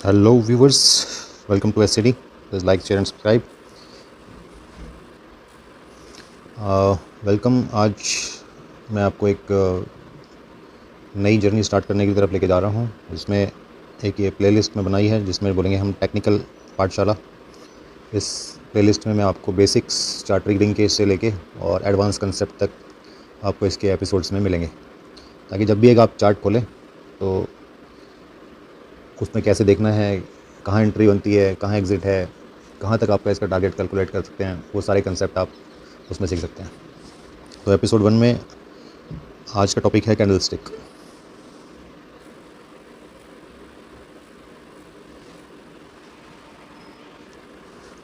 Hello viewers, welcome to SCD. Please like share and subscribe. Welcome. आज मैं आपको एक नई जर्नी स्टार्ट करने की तरफ लेके जा रहा हूँ। इसमें एक ये प्लेलिस्ट में बनाई है जिसमें बोलेंगे हम टेक्निकल पाठशाला। इस प्लेलिस्ट में मैं आपको बेसिक्स चार्ट रीडिंग के से लेके और एडवांस कंसेप्ट तक आपको इसके एपिसोड्स में मिलेंगे, ताकि जब भी एक आप चार्ट खोलें तो उसमें कैसे देखना है, कहाँ एंट्री बनती है, कहाँ एग्ज़िट है, कहाँ तक आपका इसका टारगेट कैलकुलेट कर सकते हैं, वो सारे कंसेप्ट आप उसमें सीख सकते हैं। तो एपिसोड 1 में आज का टॉपिक है कैंडल स्टिक।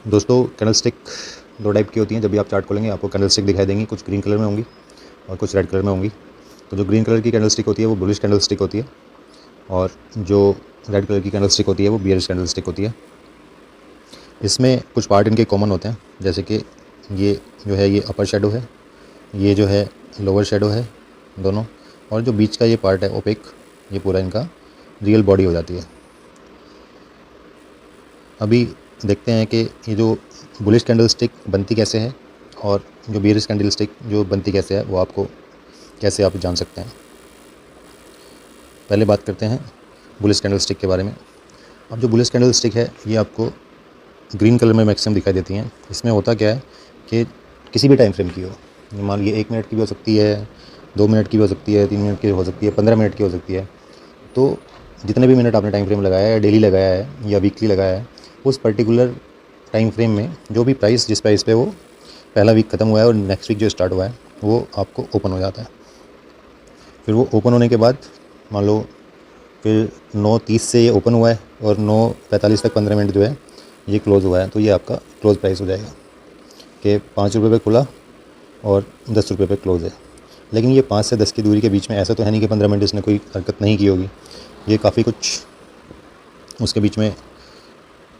दोस्तों, कैंडल स्टिक दो टाइप की होती हैं। जब भी आप चार्ट खोलेंगे आपको कैंडल स्टिक दिखाई देंगी, कुछ ग्रीन कलर में होंगी और कुछ रेड कलर में होंगी। तो जो ग्रीन कलर की कैंडल स्टिक होती है वो बुलिश कैंडल स्टिक होती है, और जो रेड कलर की कैंडल स्टिक होती है वो बियरिश कैंडल स्टिक होती है। इसमें कुछ पार्ट इनके कॉमन होते हैं, जैसे कि ये जो है ये अपर शेडो है, ये जो है लोअर शेडो है दोनों, और जो बीच का ये पार्ट है ओपेक, ये पूरा इनका रियल बॉडी हो जाती है। अभी देखते हैं कि ये जो बुलिश कैंडल स्टिक बनती कैसे है और जो बियरिश कैंडल स्टिक जो बनती कैसे है, वो आपको कैसे आप जान सकते हैं। पहले बात करते हैं बुलिश कैंडल स्टिक के बारे में। अब जो बुलिश कैंडल स्टिक है ये आपको ग्रीन कलर में मैक्सिमम दिखाई देती हैं। इसमें होता क्या है कि किसी भी टाइम फ्रेम की हो, मान लीजिए 1 मिनट की भी हो सकती है, 2 मिनट की भी हो सकती है, 3 मिनट की हो सकती है, 15 मिनट की हो सकती है। तो जितने भी मिनट आपने टाइम फ्रेम लगाया है, डेली लगाया है या वीकली लगाया है, उस पर्टिकुलर टाइम फ्रेम में जो भी प्राइस, जिस प्राइस पे वो पहला वीक ख़त्म हुआ है और नेक्स्ट वीक जो स्टार्ट हुआ है वो आपको ओपन हो जाता है। फिर वो ओपन होने के बाद मान लो फिर 9:30 से ये ओपन हुआ है और 9:45 तक 15 मिनट जो है ये क्लोज़ हुआ है, तो ये आपका क्लोज़ प्राइस हो जाएगा कि 5 रुपये पे खुला और 10 रुपये पे क्लोज़ है। लेकिन ये 5 से 10 की दूरी के बीच में ऐसा तो है नहीं कि 15 मिनट इसने कोई हरकत नहीं की होगी, ये काफ़ी कुछ उसके बीच में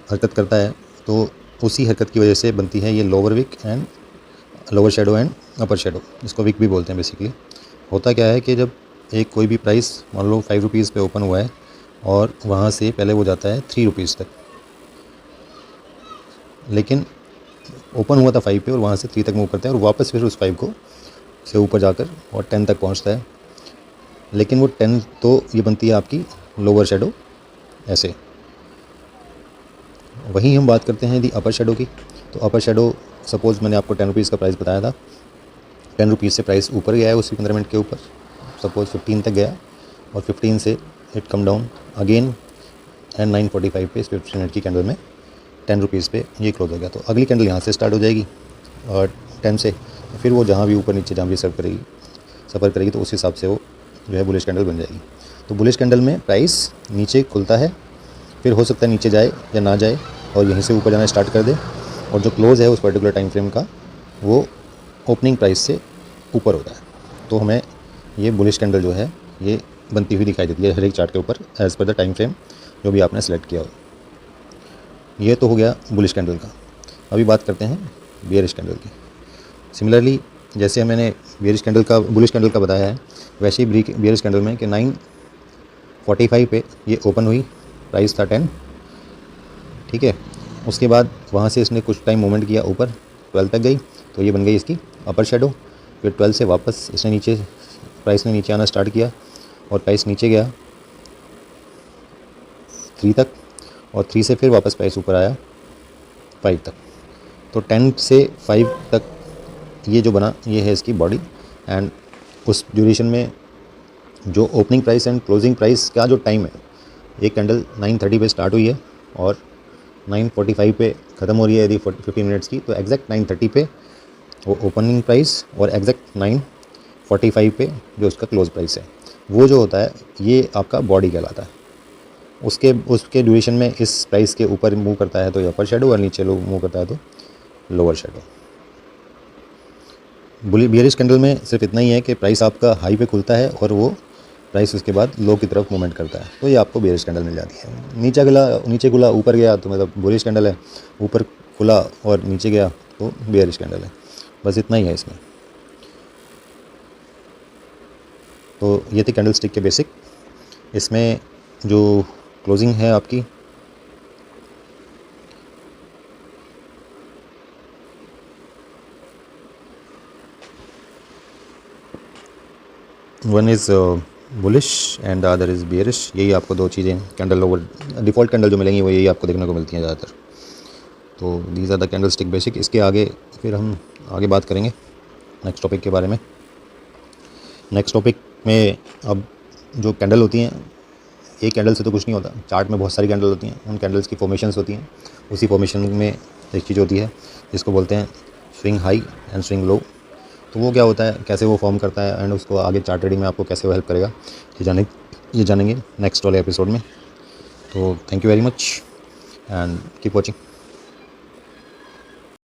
हरकत करता है। तो उसी हरकत की वजह से बनती है ये lower wick and lower shadow and upper shadow, जिसको विक भी बोलते हैं बेसिकली। होता क्या है कि जब एक कोई भी प्राइस मान लो 5 रुपीज़ पे ओपन हुआ है और वहाँ से पहले वो जाता है 3 रुपीज़ तक, लेकिन ओपन हुआ था 5 पे और वहाँ से 3 तक मूव करता है और वापस फिर उस 5 को से ऊपर जाकर और 10 तक पहुँचता है। लेकिन वो 10 तो ये बनती है आपकी लोअर शेडो ऐसे। वहीं हम बात करते हैं यदि अपर शेडो की, तो अपर शेडो सपोज़ मैंने आपको 10 रुपीज़ का प्राइस बताया था, 10 रुपीज़ से प्राइस ऊपर गया है उसी 15 मिनट के ऊपर, सपोज़ 15 तक गया और 15 से it come down again and 9:45 पे इस 15 मिनट की कैंडल में 10 रुपीज़ पे ये क्लोज हो गया। तो अगली कैंडल यहाँ से स्टार्ट हो जाएगी और 10 से फिर वो जहाँ भी ऊपर नीचे जहाँ भी सफ़र करेगी तो उस हिसाब से वो जो है बुलिश कैंडल बन जाएगी। तो बुलिश कैंडल में प्राइस नीचे खुलता है, फिर हो सकता है नीचे जाए या ना जाए और यहीं से ऊपर जाना स्टार्ट कर दे, और जो क्लोज़ है उस पर्टिकुलर टाइम फ्रेम का वो ओपनिंग प्राइस से ऊपर होता है। तो हमें ये बुलिश कैंडल जो है ये बनती हुई दिखाई देती है हर एक चार्ट के ऊपर as per the time frame जो भी आपने सेलेक्ट किया हो। ये तो हो गया बुलिश कैंडल का। अभी बात करते हैं बियरिश कैंडल की। सिमिलरली जैसे मैंने बियरिश कैंडल का बुलिश कैंडल का बताया है, वैसे ही बियरिश कैंडल में कि 9:45 पे ये ओपन हुई, प्राइस था 10, ठीक है। उसके बाद वहाँ से इसने कुछ टाइम मूवमेंट किया ऊपर, 12 तक गई, तो ये बन गई इसकी अपर शेडो। फिर 12 से वापस इसने नीचे, प्राइस ने नीचे आना स्टार्ट किया और प्राइस नीचे गया 3 तक, और 3 से फिर वापस प्राइस ऊपर आया 5 तक। तो 10 से 5 तक ये जो बना ये है इसकी बॉडी। एंड उस ड्यूरेशन में जो opening price and closing price का जो टाइम है, एक कैंडल 9:30 पे स्टार्ट हुई है और 9:45 पे ख़त्म हो रही है यदि 15 मिनट्स की, तो एग्जैक्ट 9:30 पे वो ओपनिंग प्राइस और एग्जैक्ट 9:45 पे जो उसका क्लोज प्राइस है, वो जो होता है ये आपका बॉडी कहलाता है। उसके उसके ड्यूरेशन में इस प्राइस के ऊपर मूव करता है तो ये अपर शेडो और नीचे मूव करता है तो लोअर शेडो। बियरिश कैंडल में सिर्फ इतना ही है कि प्राइस आपका हाई पे खुलता है और वो प्राइस उसके बाद लो की तरफ मूवमेंट करता है, तो ये आपको बियरिश कैंडल मिल जाती है। नीचे खुला ऊपर गया तो मतलब बुलिश कैंडल है, ऊपर खुला और नीचे गया तो बियरिश कैंडल है। बस इतना ही है इसमें। तो ये थी कैंडल स्टिक के बेसिक। इसमें जो क्लोजिंग है आपकी one is bullish and the other is bearish. यही आपको दो चीज़ें कैंडल ओवर डिफ़ॉल्ट कैंडल जो मिलेंगी वो यही आपको देखने को मिलती हैं ज़्यादातर। तो these are the candlestick basic. इसके आगे फिर हम आगे बात करेंगे नेक्स्ट टॉपिक के बारे में। नेक्स्ट टॉपिक में अब जो कैंडल होती हैं, एक कैंडल से तो कुछ नहीं होता, चार्ट में बहुत सारी कैंडल होती हैं, उन कैंडल्स की फॉर्मेशंस होती हैं। उसी फॉर्मेशन में एक चीज़ होती है जिसको बोलते हैं swing high and swing low. तो वो क्या होता है, कैसे वो फॉर्म करता है एंड उसको आगे चार्ट ट्रेडिंग में आपको कैसे वो हेल्प करेगा, ये जानेंगे नेक्स्ट वाले एपिसोड में। तो thank you very much and keep watching.